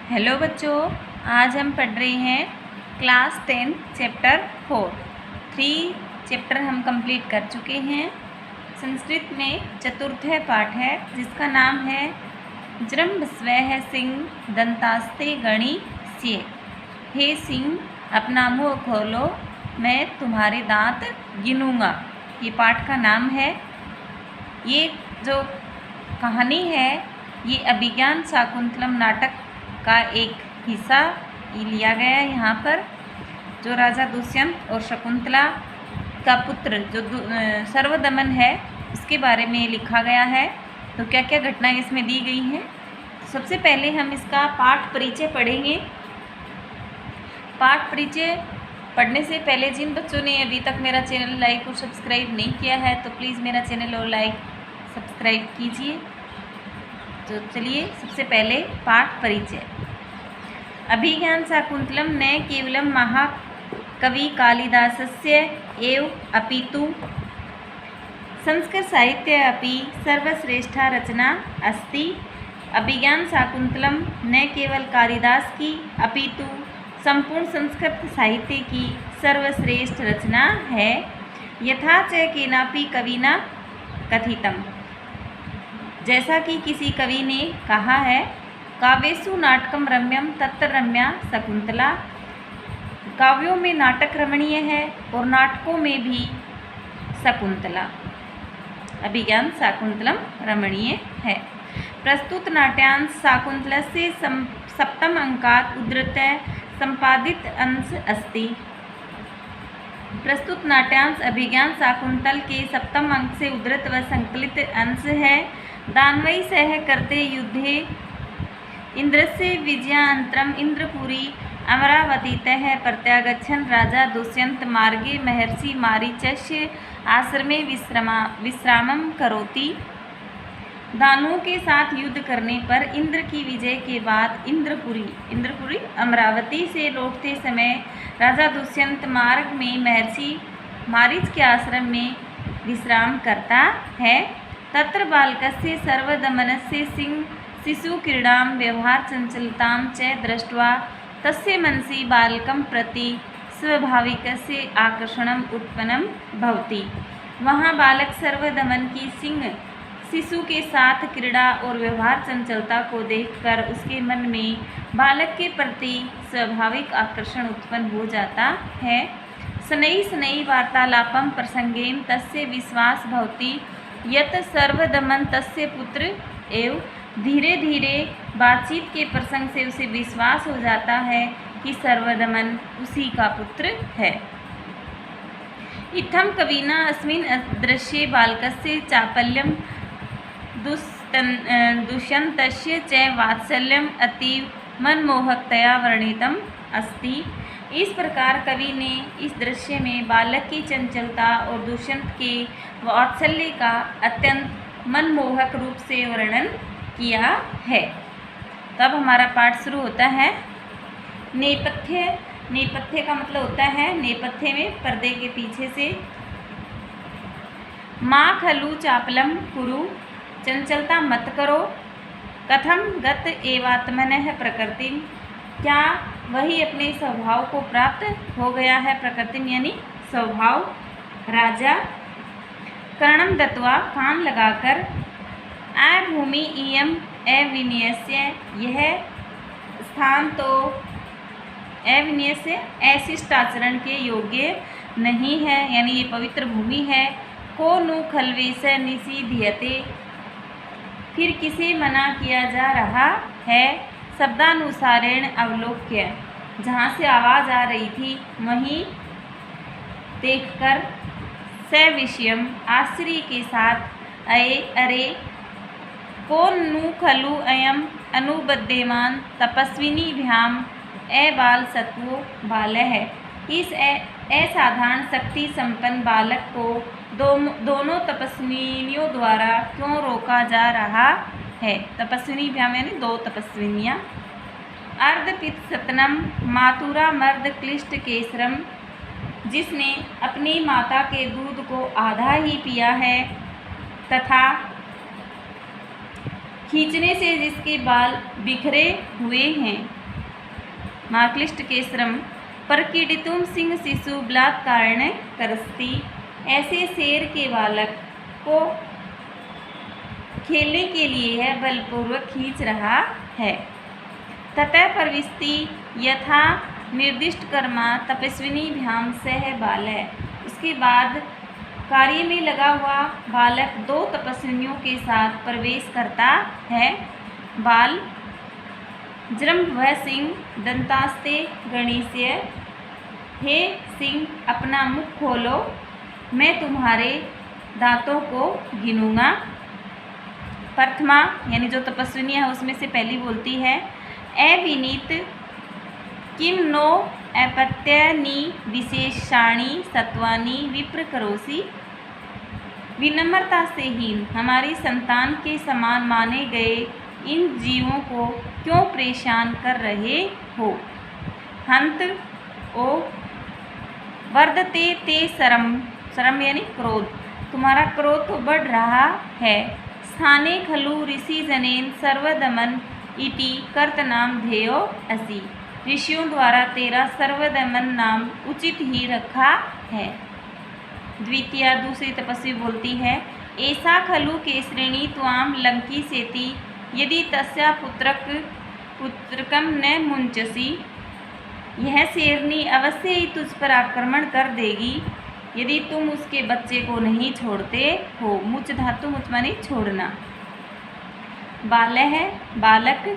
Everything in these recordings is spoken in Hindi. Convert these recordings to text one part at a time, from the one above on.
हेलो बच्चों, आज हम पढ़ रहे हैं क्लास 10 चैप्टर 4। 3 चैप्टर हम कंप्लीट कर चुके हैं। संस्कृत में चतुर्थ पाठ है जिसका नाम है जृंभस्वः सिंह दंतास्ते गणिष्ये। हे सिंह, अपना मुँह खोलो, मैं तुम्हारे दांत गिनूंगा। ये पाठ का नाम है। ये जो कहानी है ये अभिज्ञान शाकुंतलम नाटक का एक हिस्सा लिया गया है। यहाँ पर जो राजा दुष्यंत और शकुंतला का पुत्र जो सर्वदमन है उसके बारे में लिखा गया है। तो क्या क्या घटनाएं इसमें दी गई हैं। सबसे पहले हम इसका पाठ परिचय पढ़ेंगे। पाठ परिचय पढ़ने से पहले जिन बच्चों ने अभी तक मेरा चैनल लाइक और सब्सक्राइब नहीं किया है तो प्लीज़ मेरा चैनल और लाइक सब्सक्राइब कीजिए। तो चलिए सबसे पहले पाठ परिचय। अभिज्ञान शाकुंतलम न केवलं महाकवि कालिदासस्य एव अपितु संस्कृत साहित्ये अपि सर्वश्रेष्ठा रचना अस्ति। अभिज्ञान शाकुंतलम न केवल कालिदास की अपितु संपूर्ण संस्कृत साहित्य की सर्वश्रेष्ठ रचना है। यथा च केनापि कविना कथितम्, जैसा कि किसी कवि ने कहा है, काव्येषु नाटकम रम्यम तत्र रम्या शकुंतला। काव्यों में नाटक रमणीय है और नाटकों में भी शकुंतला, अभिज्ञान शाकुंतलम रमणीय है। प्रस्तुत नाट्यांश शाकुंतलस्य सप्तम अंकात् उद्धृत्य संपादित अंश अस्ति। प्रस्तुत नाट्यांश अभिज्ञान शाकुंतल के सप्तम अंक से उद्धृत व संकलित अंश है। दानवै सह करते युद्धे इंद्रस्य विजयानन्तरम् इंद्रपुरी अमरावतीतः प्रत्यागच्छन् राजा दुष्यंत मार्गे महर्षि मारीचस्य आश्रमे विश्रामं करोति। दानवों के साथ युद्ध करने पर इंद्र की विजय के बाद इंद्रपुरी अमरावती से लौटते समय राजा दुष्यंत मार्ग में महर्षि मारीच के आश्रम में विश्राम करता है। तत्र बालकस्य सर्वदमनस्य शिशुक्रीडां व्यवहारचञ्चलतां च दृष्ट्वा तस्य मनसि बालकं प्रति स्वाभाविकस्य आकर्षणम् उत्पन्नं भवति। वहाँ बालक सर्वदमन की शिशु के साथ क्रीड़ा और व्यवहार चंचलता को देखकर उसके मन में बालक के प्रति स्वाभाविक आकर्षण उत्पन्न हो जाता है। शनैः वार्तालापं प्रसंगेन तस्य विश्वास भवति यत् सर्वदमन तस्य पुत्र एव। धीरे धीरे बातचीत के प्रसंग से उसे विश्वास हो जाता है कि सर्वदमन उसी का पुत्र है। इत्थं कविना अस्मिन् दृश्ये बालकस्य चापल्यं दुष्यन्तस्य च वात्सल्यम् अतीव मनमोहकतया वर्णितम् अस्ति। इस प्रकार कवि ने इस दृश्य में बालक की चंचलता और दुष्यंत के वात्सल्य का अत्यंत मनमोहक रूप से वर्णन किया है। तब हमारा पाठ शुरू होता है। नेपथ्य का मतलब होता है नेपथ्य में पर्दे के पीछे से। माँ खलु चापलम कुरु, चंचलता मत करो। कथम गत एवात्मनः प्रकृतिम, क्या वही अपने स्वभाव को प्राप्त हो गया है। प्रकृतिम यानी स्वभाव। राजा कर्णम दत्वा, कान लगाकर। भूमि इयम अविनयस्य, यह स्थान तो अविनयस्य अशिष्ट आचरण के योग्य नहीं है, यानी ये पवित्र भूमि है। को नु खल्वेश निषीध्यते, फिर किसे मना किया जा रहा है। शब्दानुसारेण अवलोक्य, जहाँ से आवाज़ आ रही थी वहीं देखकर। सविषयम, आश्चर्य के साथ। अरे कौन नु खलु अयम अनुबध्यमान तपस्विनीभ्याम अबाल सत्वो बालः, इस असाधारण शक्ति संपन्न बालक को दोनों तपस्विनियों द्वारा क्यों रोका जा रहा है। तपस्विनीभ्याम यानी 2 तपस्विनियाँ। अर्धपित सतनम मातुरा मर्द क्लिष्ट केसरम, जिसने अपनी माता के दूध को आधा ही पिया है तथा खींचने से जिसके बाल बिखरे हुए हैं। माक्लिष्ट के श्रम परकीडितुम सिंह शिशु बलात्कारेण करस्ति। ऐसे शेर के बालक को खेलने के लिए यह बलपूर्वक खींच रहा है। ततः प्रविष्टि यथा निर्दिष्ट कर्मा तपस्विनी भ्याम सह बालय। उसके बाद कार्य में लगा हुआ बालक दो तपस्विनियों के साथ प्रवेश करता है। बाल जृंभव सिंह दंतास्ते गणेश्य। हे सिंह, अपना मुख खोलो, मैं तुम्हारे दांतों को गिनूंगा। प्रथमा यानी जो तपस्विनी है उसमें से पहली बोलती है, अविनीत किम नो अपत्यानि विशेषाणि सत्वानि विप्र करोसि। विनम्रता से हीन हमारी संतान के समान माने गए इन जीवों को क्यों परेशान कर रहे हो। हंत ओ वर्धते ते शरम यानी क्रोध, तुम्हारा क्रोध तो बढ़ रहा है। स्थाने खलु ऋषि जनेन सर्वदमन इति कर्तनाम ध्येयो असि। ऋषियों द्वारा तेरा सर्वदमन नाम उचित ही रखा है। द्वितीया दूसरी तपस्वी बोलती है, ऐसा खलु केसरिणी त्वाम लंकी सेति यदि तस्या पुत्रकम न मुंचसी। यह शेरनी अवश्य ही तुझ पर आक्रमण कर देगी यदि तुम उसके बच्चे को नहीं छोड़ते हो। मुच धातु मुच माने छोड़ना। बाल है बालक,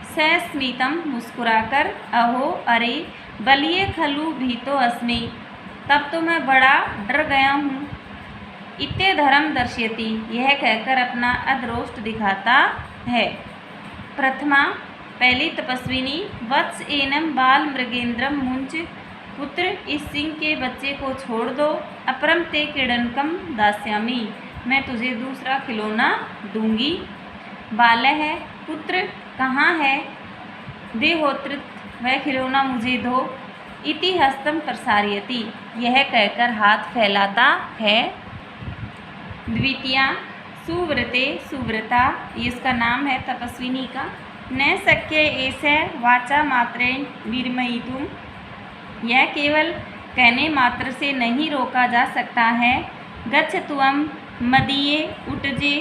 सस्मितम मुस्कुराकर, अहो अरे बलिए खलु भीतो अस्मि, तब तो मैं बड़ा डर गया हूँ। इत्ते धर्म दर्शयति, यह कहकर अपना अधरोष्ट दिखाता है। प्रथमा पहली तपस्विनी, वत्स एनम बाल मृगेंद्रम मुंच, पुत्र इस सिंह के बच्चे को छोड़ दो। अपरम ते क्रीडनकम दास्यामी, मैं तुझे दूसरा खिलौना दूंगी। बाल है पुत्र, कहाँ है? देहोत्र, वह खिलौना मुझे दो। इति हस्तम प्रसारयति, यह कहकर हाथ फैलाता है। द्वितीया सुव्रते सुव्रता, इसका नाम है तपस्विनी का। न शक्य ऐसे वाचा मात्रेण विरमयितुम, यह केवल कहने मात्र से नहीं रोका जा सकता है। गच्छ त्वं मदीये उटजे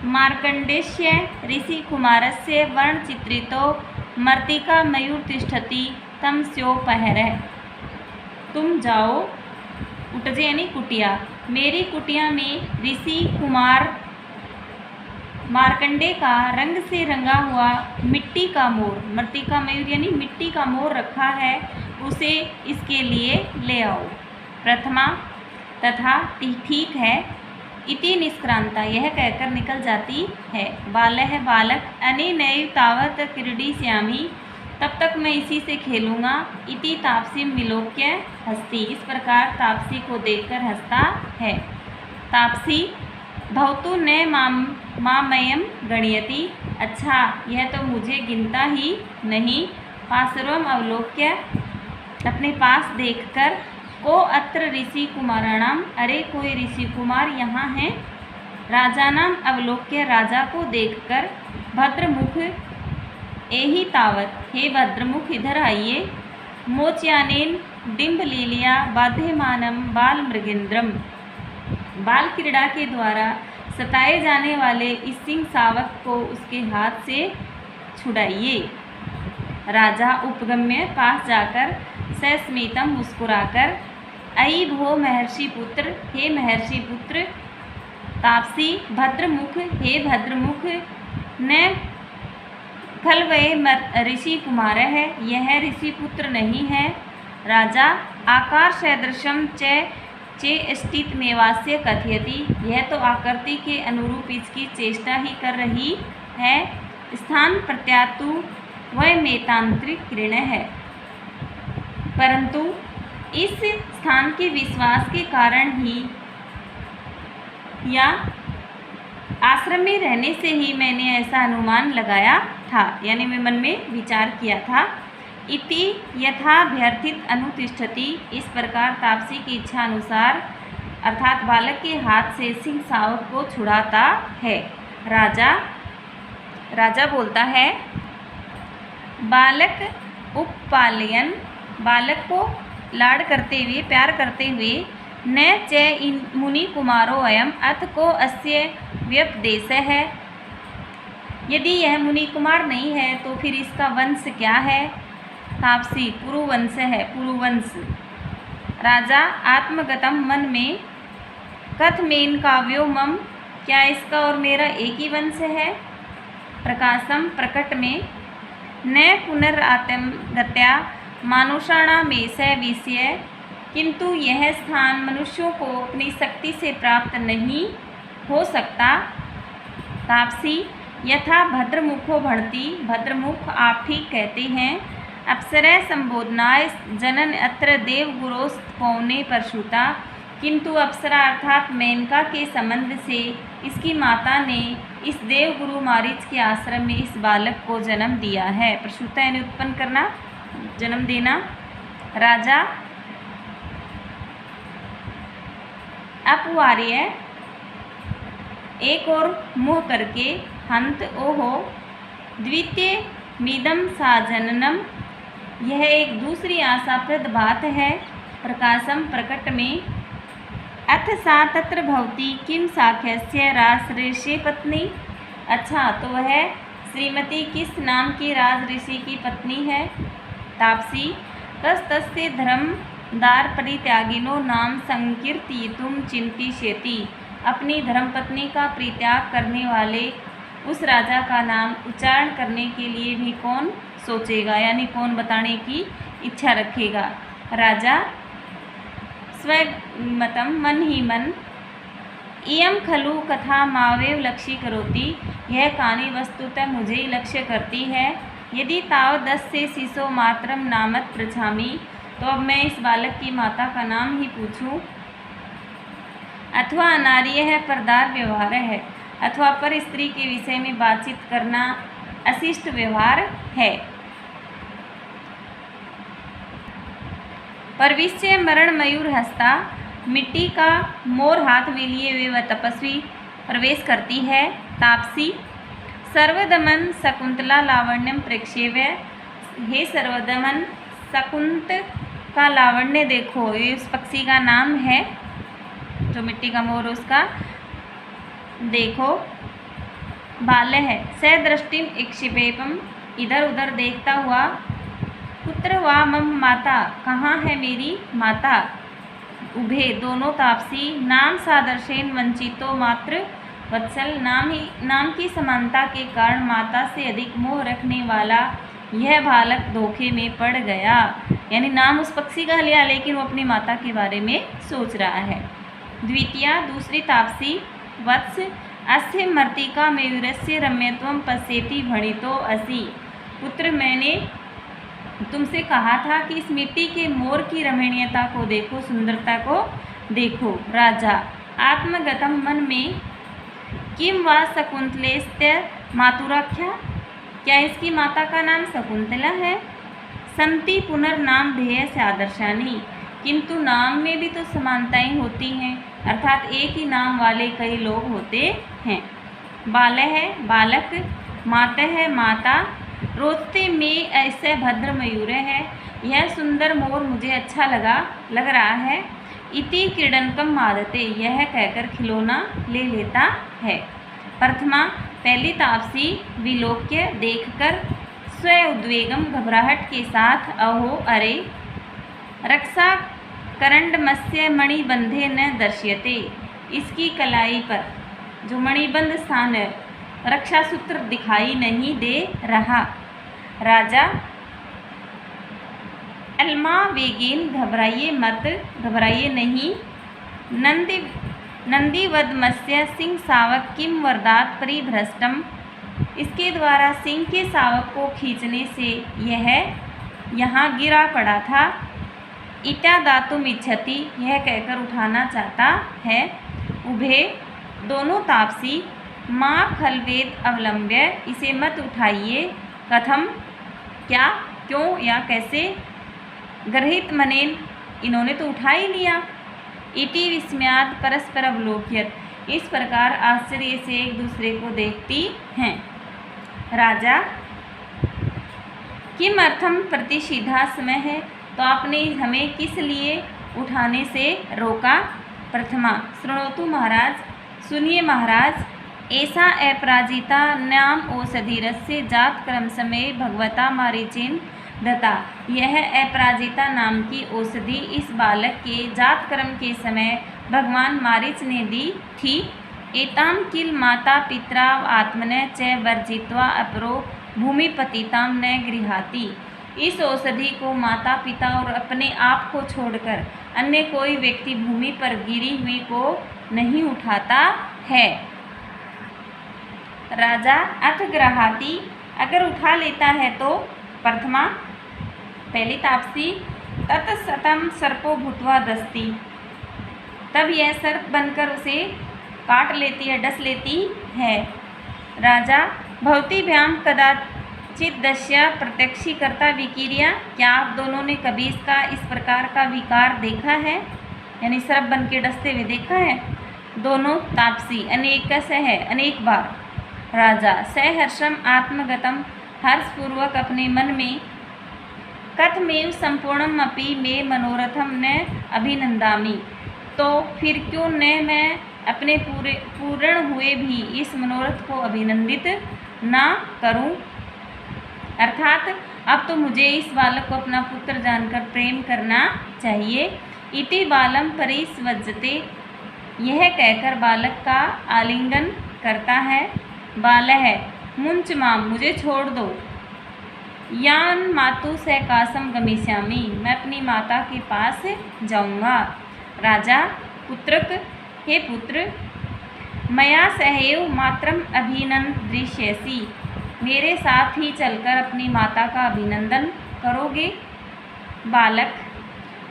मार्कंडेयस्य ऋषि कुमारस्य वर्णचित्रितो मर्तिका मयूर तिष्ठति तम स्योपहरः। तुम जाओ, उटजे यानी कुटिया, मेरी कुटिया में ऋषि कुमार मार्कंडे का रंग से रंगा हुआ मिट्टी का मोर, मर्तिका मयूर यानी मिट्टी का मोर रखा है, उसे इसके लिए ले आओ। प्रथमा तथा ठीक है। इति निष्क्रांता, यह कहकर निकल जाती है। बाल है बालक, अनेनैव तावत क्रीडिष्यामि, तब तक मैं इसी से खेलूँगा। इति तापसी मिलोक्य हस्ती, इस प्रकार तापसी को देखकर हंसता है। तापसी भवतु न मामयम गणयति, अच्छा यह तो मुझे गिनता ही नहीं। पार्श्वम अवलोक्य, अपने पास देखकर, को अत्र ऋषि कुमाराणाम, अरे कोई ऋषि कुमार यहाँ हैं। राजानाम अवलोक्य, राजा को देखकर, भद्रमुख एहि तावत, हे भद्रमुख इधर आइए। मोच्यानेन डिम्ब लीलिया बाध्यमानम बाल मृगेंद्रम, बाल क्रीड़ा के द्वारा सताए जाने वाले इस सिंह सावक को उसके हाथ से छुड़ाइए। राजा उपगम्य पास जाकर सस्मितम मुस्कुराकर, अयि भो महर्षि पुत्र, हे महर्षि पुत्र। तापसी भद्रमुख, हे भद्रमुख, न खलवै ऋषि कुमार है, यह ऋषि पुत्र नहीं है। राजा आकार सदृशम चेष्टित मेवास्य कथयति, यह तो आकृति के अनुरूप इसकी चेष्टा ही कर रही है। स्थान प्रत्यातु वह मेतांत्रिक किरण है, परंतु इस स्थान के विश्वास के कारण ही या आश्रम में रहने से ही मैंने ऐसा अनुमान लगाया था, यानी मैं मन में विचार किया था। इति यथाभ्यर्थित अनुतिष्ठति, इस प्रकार तापसी की इच्छा अनुसार अर्थात बालक के हाथ से सिंह सावक को छुड़ाता है। राजा बोलता है, बालक उपपालयन, बालक को लाड करते हुए, प्यार करते हुए, न च मुनि कुमारो अयम, अथ को अस्य व्यपदेश है। यदि यह मुनि कुमार नहीं है तो फिर इसका वंश क्या है? तापसी, पुरुवंश है, पुरुवंश। राजा आत्मगतम, मन में, कथमेन काव्यो मम, क्या इसका और मेरा एक ही वंश है? प्रकाशम, प्रकट में, न पुनरात्मगत्या मानुषाणामेष विषय, किंतु यह स्थान मनुष्यों को अपनी शक्ति से प्राप्त नहीं हो सकता। तापसी, यथा भद्रमुखो भणति, भद्रमुख आप ठीक कहते हैं। अप्सरः संबोधनाय जनन अत्र देवगुरोस्त पौने परशुता, किंतु अप्सरा अर्थात मेनका के संबंध से इसकी माता ने इस देवगुरु मारीच के आश्रम में इस बालक को जन्म दिया है। प्रसूता यानी उत्पन्न करना, जन्म देना। राजा अपवार्य, एक और मुँह करके, हंत, ओहो, द्वितीय मिदम सा जननम, यह एक दूसरी आशाप्रद बात है। प्रकाशम, प्रकट में, अथ सा तत्र भवती किम साख्यस्य राजऋषि पत्नी, अच्छा तो वह श्रीमती किस नाम की राज ऋषि की पत्नी है? तापसी, कस्तस्य धर्मदार परित्यागिनो नाम संकीर्तितुम चिंतिष्यति, अपनी धर्मपत्नी का परित्याग करने वाले उस राजा का नाम उच्चारण करने के लिए भी कौन सोचेगा, यानी कौन बताने की इच्छा रखेगा? राजा स्वमतम, मन ही मन, इयम खलु कथा मावेव लक्ष्य करोति, यह कहानी वस्तुतः मुझे ही लक्ष्य करती है। यदि ताव 10 से शिशो मातरम नामत पृछामि, तो अब मैं इस बालक की माता का नाम ही पूछूं। अथवा अनार्य है, परदार व्यवहार है, अथवा पर स्त्री के विषय में बातचीत करना अशिष्ट व्यवहार है। परविश्य मरण मयूर हस्ता, मिट्टी का मोर हाथ में लिए हुए वह तपस्वी प्रवेश करती है। तापसी, सर्वदमन शकुंतला लावण्यम प्रेक्षेव्य, हे सर्वदमन, शकुंत का लावण्य देखो, ये उस पक्षी का नाम है जो मिट्टी का मोर, उसका देखो। बाल्य है, सदृष्टिम इक्षिपेपम, इधर उधर देखता हुआ, पुत्र वा मम माता, कहाँ है मेरी माता? उभे, दोनों। तापसी, नाम सादर्शेन वंचितो मात्र वत्सल, नाम की समानता के कारण माता से अधिक मोह रखने वाला यह बालक धोखे में पड़ गया, यानी नाम उस पक्षी का लिया लेकिन वो अपनी माता के बारे में सोच रहा है। द्वितीया, दूसरी। तापसी, वत्स, अस्य मर्तिका मयूरस्य रम्यत्वम पश्येति भणितो असि, पुत्र मैंने तुमसे कहा था कि इस मिट्टी के मोर की रमणीयता को देखो, सुंदरता को देखो। राजा आत्मगतम, मन में, किम वा शकुंतलेस्त्य मातुराख्या, क्या इसकी माता का नाम शकुंतला है? संति पुनर्नाम ध्येय से आदर्शानी, किंतु नाम में भी तो समानताएं होती हैं, अर्थात एक ही नाम वाले कई लोग होते हैं। बाल्य है, बालक। माता है, माता। रोजते में ऐसे भद्र मयूर है, यह सुंदर मोर मुझे अच्छा लग रहा है। इति क्रीडनकम मादते, यह कहकर खिलौना ले लेता है। प्रथमा, पहली। तापसी, विलोक्य, देखकर, स्व उद्वेगम, घबराहट के साथ, अहो, अरे, रक्षा करंडमस्य मणिबंधे न दर्श्यते, इसकी कलाई पर जो मणिबंध स्थान है, रक्षा सूत्र दिखाई नहीं दे रहा। राजा अल्मा वेगेन, घबराइए मत, घबराइए नहीं। नंदीवदमस्य सिंह सावक किम वरदात परिभ्रष्टम, इसके द्वारा सिंह के सावक को खींचने से यह यहाँ गिरा पड़ा था। इटा दातुम इच्छति, यह कहकर उठाना चाहता है। उभे, दोनों। तापसी, माँ खलवेद अवलंब्य, इसे मत उठाइए। कथम, क्या, क्यों या कैसे? गृहीत मनेन, इन्होंने तो उठा ही लिया। इति विस्मयाद परस्पर अवलोक्यत, इस प्रकार आश्चर्य से एक दूसरे को देखती हैं। राजा किमर्थम प्रतिषिधास्मः है, तो आपने हमें किस लिए उठाने से रोका। प्रथमा शृणोतु महाराज, सुनिए महाराज। ऐसा अपराजिता नाम औषधिरस्य जात क्रम समय भगवता मारीचेन दत्ता। यह अपराजिता नाम की औषधि इस बालक के जात क्रम के समय भगवान मारीच ने दी थी। एताम किल माता पित्रा आत्मने च वर्जित्वा अपरो भूमिपतिताम न गृहाति। इस औषधि को माता पिता और अपने आप को छोड़कर अन्य कोई व्यक्ति भूमि पर गिरी हुई को नहीं उठाता है। राजा अथ गृहाति, अगर उठा लेता है तो। प्रथमा पहली तापसी, तत्सतम सर्पो भूत्वा दस्ती, तब यह सर्प बनकर उसे काट लेती है, डस लेती है। राजा भवतीभ्याम कदाचित दस्या प्रत्यक्षीकर्ता विकीर्या, क्या आप दोनों ने कभी इसका इस प्रकार का विकार देखा है, यानी सर्प बन के डसते हुए देखा है। दोनों तापसी, अनेकस है, अनेक बार। राजा सहर्षम आत्मगतम, हर्षपूर्वक अपने मन में, कथमेव संपूर्णम अपि मे मनोरथम न अभिनंदामि, तो फिर क्यों न मैं अपने पूर्ण हुए भी इस मनोरथ को अभिनंदित ना करूं। अर्थात अब तो मुझे इस बालक को अपना पुत्र जानकर प्रेम करना चाहिए। इति बालम परिस्वज्जते, यह कहकर बालक का आलिंगन करता है। बालः मुंच माम, मुझे छोड़ दो। यान मातु सकाशम गमिष्यामि, मैं अपनी माता के पास जाऊंगा। राजा पुत्रक, हे पुत्र, मया सहैव मात्रम अभिनंदयसि, मेरे साथ ही चलकर अपनी माता का अभिनंदन करोगे। बालक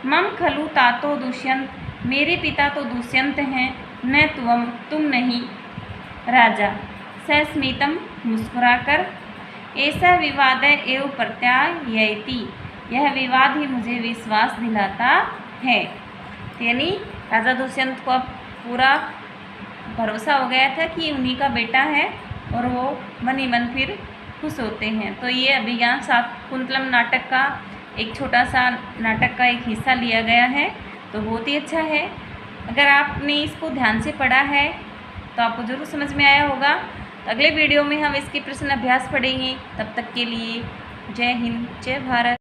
मम खलु तातो दुष्यंत, मेरे पिता तो दुष्यंत हैं, न तुम नहीं। राजा सस्मितम, मुस्कुराकर, ऐसा विवाद एवं प्रत्यायति, यह विवाद ही मुझे विश्वास दिलाता है। यानी राजा दुष्यंत को अब पूरा भरोसा हो गया था कि उन्हीं का बेटा है और वो मन ही मन फिर खुश होते हैं। तो ये अभिज्ञान शाकुंतलम नाटक का एक छोटा सा नाटक का एक हिस्सा लिया गया है, तो बहुत ही अच्छा है। अगर आपने इसको ध्यान से पढ़ा है तो आपको ज़रूर समझ में आया होगा। तो अगले वीडियो में हम इसकी प्रश्न अभ्यास पढ़ेंगे। तब तक के लिए जय हिंद, जय भारत।